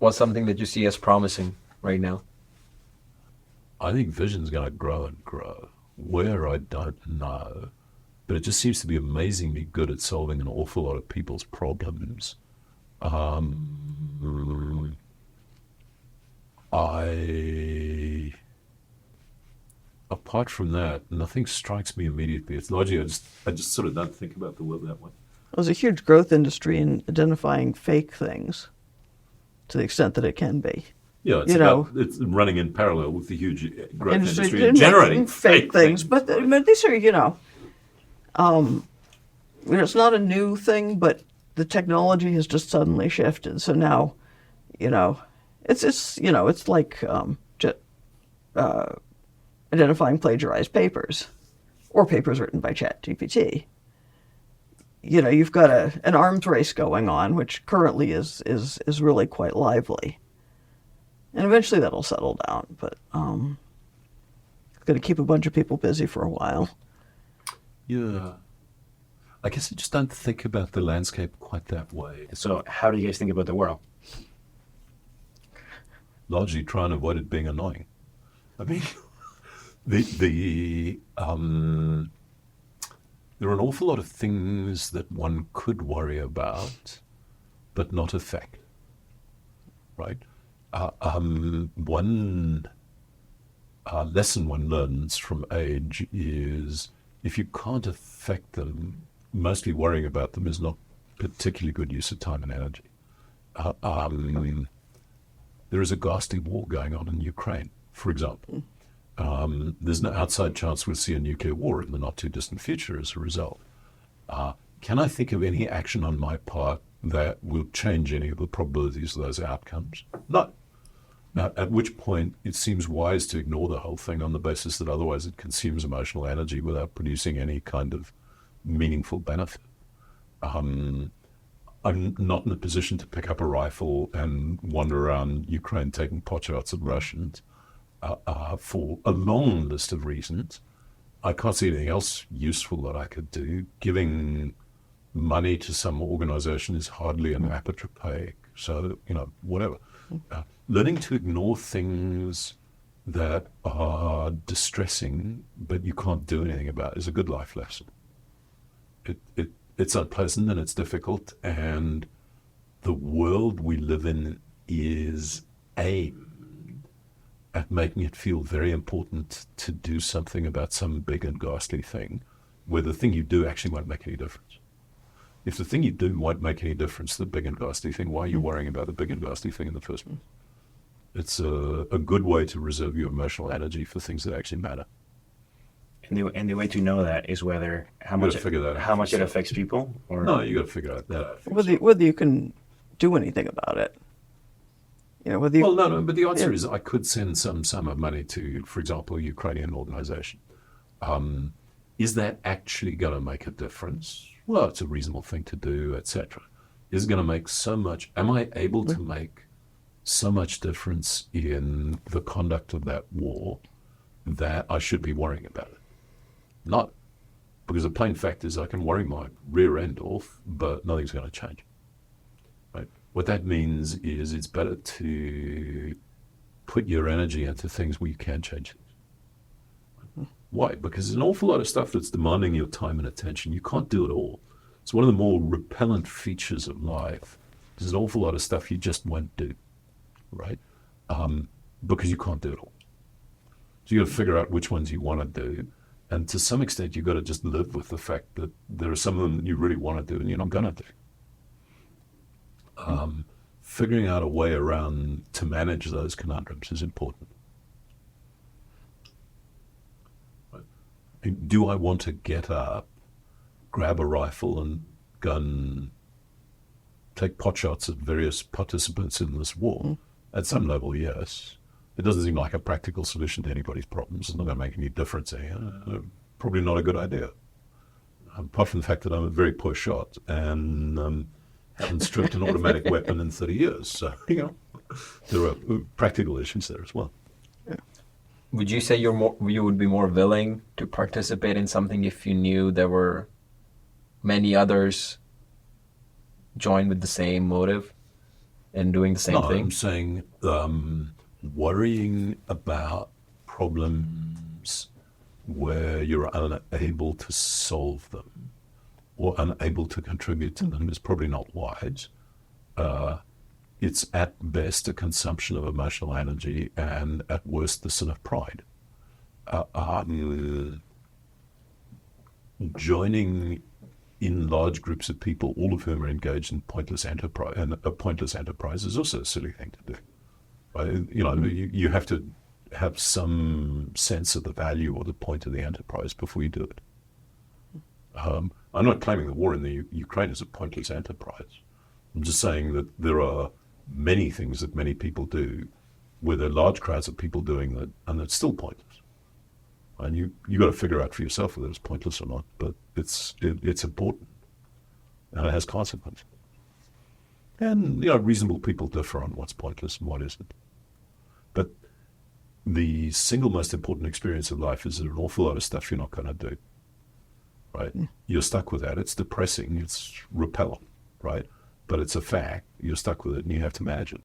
what's something that you see as promising right now? I think vision's going to grow and grow. Where, I don't know. But it just seems to be amazingly good at solving an awful lot of people's problems. Apart from that, nothing strikes me immediately. It's largely, I just sort of don't think about the world that way. There's a huge growth industry in identifying fake things to the extent that it can be. Yeah, it's running in parallel with the huge growth industry in generating fake things. But these are, it's not a new thing, but the technology has just suddenly shifted. So now, it's like identifying plagiarized papers or papers written by ChatGPT. You've got an arms race going on, which currently is really quite lively. And eventually that'll settle down, but it's going to keep a bunch of people busy for a while. Yeah. I guess I just don't think about the landscape quite that way. So how do you guys think about the world? Largely try and avoid it being annoying. I mean, there are an awful lot of things that one could worry about, but not affect, right? One lesson one learns from age is if you can't affect them, mostly worrying about them is not particularly good use of time and energy. There is a ghastly war going on in Ukraine, for example. There's no outside chance we'll see a nuclear war in the not too distant future as a result. Can I think of any action on my part that will change any of the probabilities of those outcomes? No. Now, at which point it seems wise to ignore the whole thing on the basis that otherwise it consumes emotional energy without producing any kind of meaningful benefit. I'm not in a position to pick up a rifle and wander around Ukraine taking potshots at Russians for a long list of reasons. I can't see anything else useful that I could do. Giving money to some organization is hardly an apotropaic. So, whatever. Learning to ignore things that are distressing, but you can't do anything about is a good life lesson. It's unpleasant and it's difficult, and the world we live in is aimed at making it feel very important to do something about some big and ghastly thing, where the thing you do actually won't make any difference. If the thing you do won't make any difference, the big and ghastly thing, why are you worrying about the big and ghastly thing in the first place? It's a good way to reserve your emotional energy for things that actually matter. And the way to know that is how much it affects people, or no, you got to figure out that whether you can do anything about it. But the answer is I could send some sum of money to, for example, a Ukrainian organization. Is that actually going to make a difference? Well, it's a reasonable thing to do, etc. Is it going to make so much? Am I able to make so much difference in the conduct of that war that I should be worrying about it? Not, because the plain fact is I can worry my rear end off, but nothing's going to change. Right? What that means is it's better to put your energy into things where you can change things. Why? Because there's an awful lot of stuff that's demanding your time and attention. You can't do it all. It's one of the more repellent features of life. There's an awful lot of stuff you just won't do, right? Because you can't do it all. So you got to figure out which ones you want to do. And to some extent, you've got to just live with the fact that there are some of them that you really want to do and you're not going to do. Figuring out a way around to manage those conundrums is important. Do I want to get up, grab a rifle and gun, take potshots at various participants in this war? At some level, yes. It doesn't seem like a practical solution to anybody's problems. It's not going to make any difference. Probably not a good idea. Apart from the fact that I'm a very poor shot and haven't stripped an automatic weapon in 30 years. So, there are practical issues there as well. Yeah. Would you say you would be more willing to participate in something if you knew there were many others joined with the same motive? and doing the same No, thing? I'm saying worrying about problems where you're unable to solve them or unable to contribute to them is probably not wise. It's at best a consumption of emotional energy and at worst the sin of pride. Joining in large groups of people, all of whom are engaged in pointless enterprise, and a pointless enterprise is also a silly thing to do. Right? You have to have some sense of the value or the point of the enterprise before you do it. I'm not claiming the war in the Ukraine is a pointless enterprise. I'm just saying that there are many things that many people do where there are large crowds of people doing that, and it's still pointless. And you got to figure out for yourself whether it's pointless or not, but it's important, and it has consequences. And reasonable people differ on what's pointless and what isn't. But the single most important experience of life is that an awful lot of stuff you're not going to do. Right? You're stuck with that. It's depressing. It's repellent. Right? But it's a fact. You're stuck with it, and you have to manage it.